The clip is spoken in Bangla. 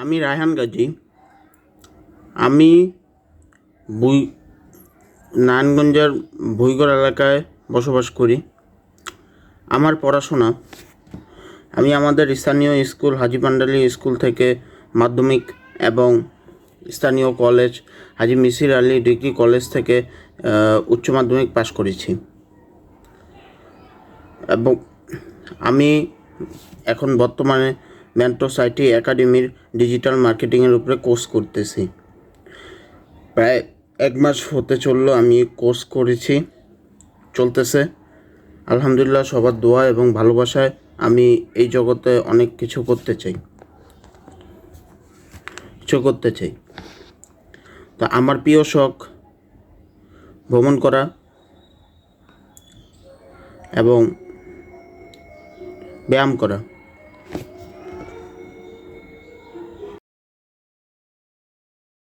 আমি রায়হান গাজী। আমি নারায়ণগঞ্জের ভুইগড় এলাকায় বসবাস করি। আমার পড়াশোনা আমি আমাদের স্থানীয় স্কুল হাজী পান্ডালী স্কুল থেকে মাধ্যমিক এবং স্থানীয় কলেজ হাজী মিসির আলী ডিগ্রি কলেজ থেকে উচ্চ মাধ্যমিক পাশ করেছি এবং আমি এখন বর্তমানে মেন্টস আইটি একাডেমির ডিজিটাল মার্কেটিংয়ের উপরে কোর্স করতেছি। প্রায় 1 মাস হতে চললো আমি কোর্স করেছি, চলতেছে। আলহামদুলিল্লাহ, সবার দোয়া এবং ভালোবাসায় আমি এই জগতে অনেক কিছু করতে চাই। তো আমার প্রিয় শখ ভ্রমণ করা এবং ব্যায়াম করা।